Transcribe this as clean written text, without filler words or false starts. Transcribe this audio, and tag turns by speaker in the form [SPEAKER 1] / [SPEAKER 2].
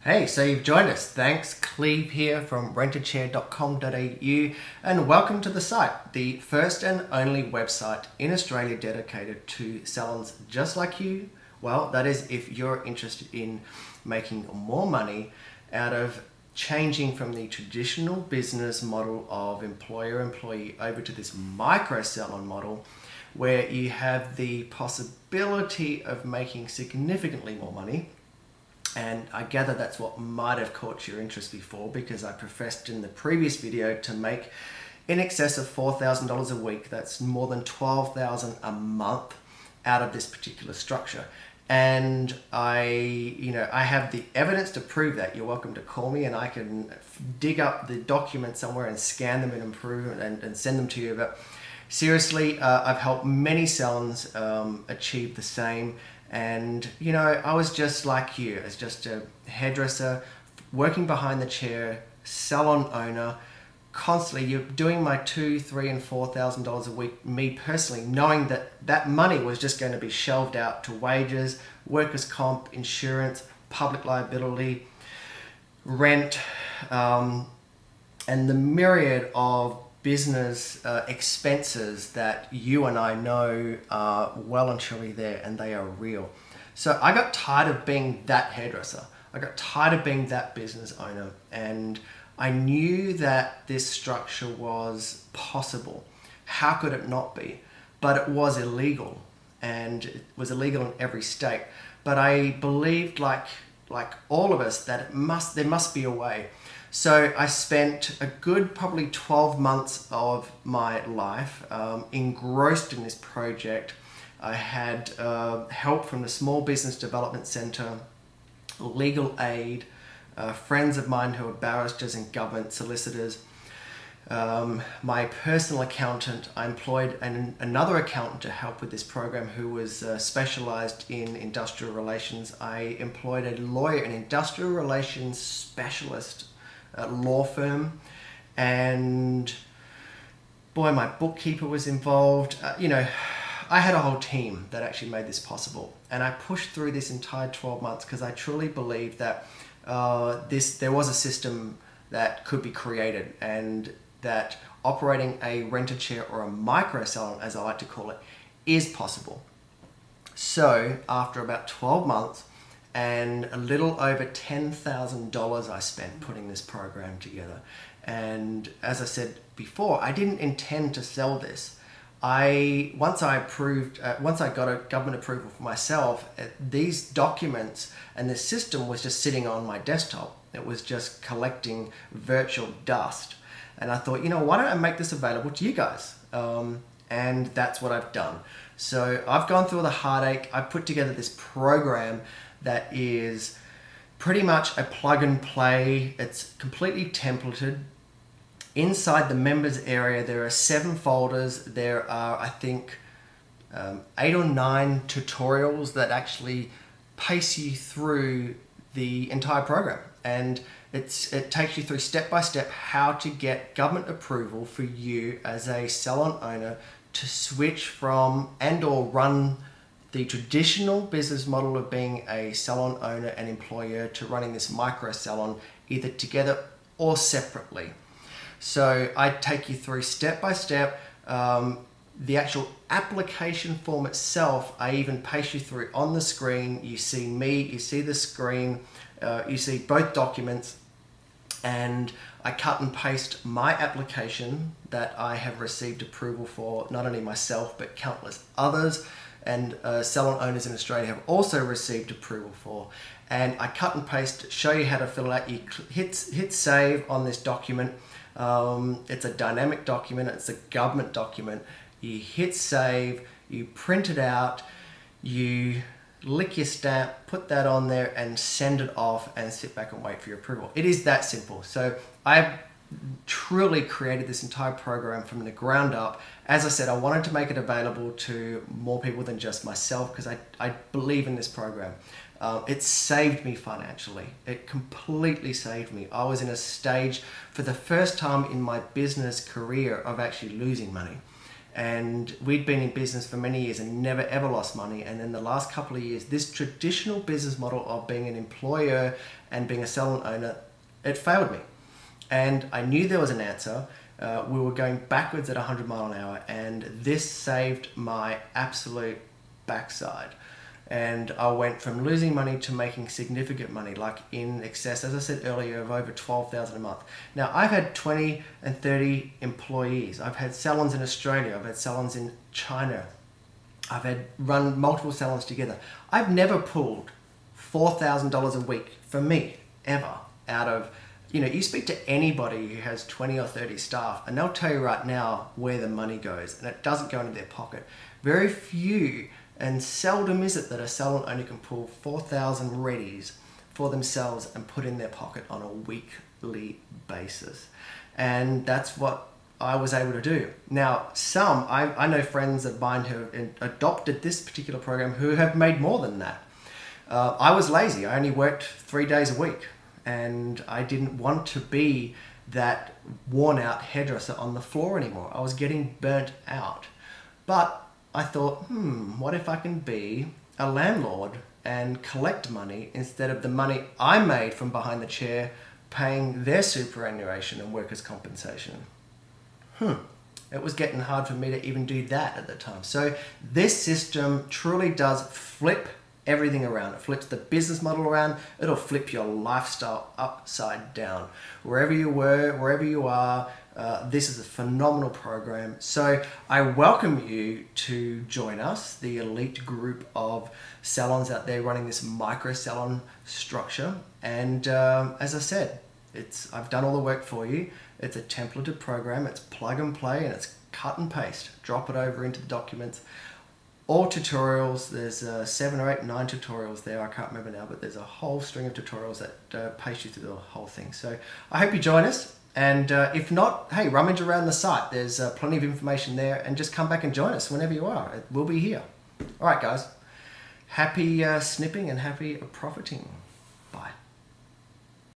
[SPEAKER 1] Hey, so you've joined us. Thanks. Cleve here from rentedchair.com.au and welcome to the site, the first and only website in Australia dedicated to salons just like you. Well, that is if you're interested in making more money out of changing from the traditional business model of employer-employee over to this micro salon model where you have the possibility of making significantly more money. And I gather that's what might have caught your interest before, because I professed in the previous video to make in excess of $4,000 a week. That's more than $12,000 a month out of this particular structure. And I have the evidence to prove that. You're welcome to call me and I can dig up the document somewhere and scan them and improve and send them to you. But seriously, I've helped many salons achieve the same. And I was just like you, as just a hairdresser, working behind the chair, salon owner, constantly. You're doing my $2,000, $3,000 and $4,000 a week. Me personally, knowing that that money was just going to be shelved out to wages, workers' comp, insurance, public liability, rent, and the myriad of business expenses that you and I know are well and truly there, and they are real. So I got tired of being that hairdresser. I got tired of being that business owner, and I knew that this structure was possible. How could it not be? But it was illegal, and it was illegal in every state. But I believed, like all of us, that there must be a way. So I spent a good probably 12 months of my life engrossed in this project. I had help from the Small Business Development Centre, legal aid, friends of mine who are barristers and government solicitors, my personal accountant. I employed another accountant to help with this program who was specialised in industrial relations. I employed a lawyer, an industrial relations specialist law firm, and boy, my bookkeeper was involved. I had a whole team that actually made this possible, and I pushed through this entire 12 months because I truly believed that there was a system that could be created, and that operating a rented chair or a micro salon, as I like to call it, is possible. So after about 12 months and a little over $10,000 I spent putting this program together. And as I said before, I didn't intend to sell this. Once I got a government approval for myself, these documents and the system was just sitting on my desktop. It was just collecting virtual dust. And I thought, why don't I make this available to you guys? And that's what I've done. So I've gone through the heartache. I put together this program that is pretty much a plug and play. It's completely templated. Inside the members area, there are 7 folders. There are, I think, 8 or 9 tutorials that actually pace you through the entire program. And it takes you through step by step how to get government approval for you as a salon owner to switch from and or run the traditional business model of being a salon owner and employer to running this micro salon, either together or separately. So I take you through step by step. The actual application form itself, I even paste you through on the screen. You see me, you see the screen, you see both documents, and I cut and paste my application that I have received approval for, not only myself, but countless others. And salon owners in Australia have also received approval for. And I cut and paste, show you how to fill it out. You hit save on this document. It's a dynamic document, it's a government document. You hit save, you print it out, you lick your stamp, put that on there and send it off and sit back and wait for your approval. It is that simple. So I've truly created this entire program from the ground up. As I said, I wanted to make it available to more people than just myself because I believe in this program. It saved me financially. It completely saved me. I was in a stage for the first time in my business career of actually losing money. And we'd been in business for many years and never ever lost money. And then the last couple of years, this traditional business model of being an employer and being a salon owner, it failed me. And I knew there was an answer. We were going backwards at 100 miles an hour, and this saved my absolute backside. And I went from losing money to making significant money, like in excess, as I said earlier, of over $12,000 a month. Now, I've had 20 and 30 employees. I've had salons in Australia. I've had salons in China. I've had run multiple salons together. I've never pulled $4,000 a week for me, ever, out of, you speak to anybody who has 20 or 30 staff, and they'll tell you right now where the money goes, and it doesn't go into their pocket. Very few, and seldom is it that a salon owner can pull 4,000 readies for themselves and put in their pocket on a weekly basis. And that's what I was able to do. Now, I know friends of mine who have adopted this particular program who have made more than that. I was lazy. I only worked 3 days a week, and I didn't want to be that worn out hairdresser on the floor anymore. I was getting burnt out. But I thought, what if I can be a landlord and collect money instead of the money I made from behind the chair paying their superannuation and workers' compensation? It was getting hard for me to even do that at the time. So this system truly does flip everything around. It flips the business model around. It'll flip your lifestyle upside down. Wherever you were, wherever you are, this is a phenomenal program. So I welcome you to join us, the elite group of salons out there running this micro salon structure. And as I said, I've done all the work for you. It's a templated program. It's plug and play, and it's cut and paste. Drop it over into the documents. All tutorials, there's 7 or 8, 9 tutorials there, I can't remember now, but there's a whole string of tutorials that pace you through the whole thing. So I hope you join us, and if not, hey, rummage around the site. There's plenty of information there, and just come back and join us whenever you are. We'll be here. All right, guys. Happy snipping and happy profiting.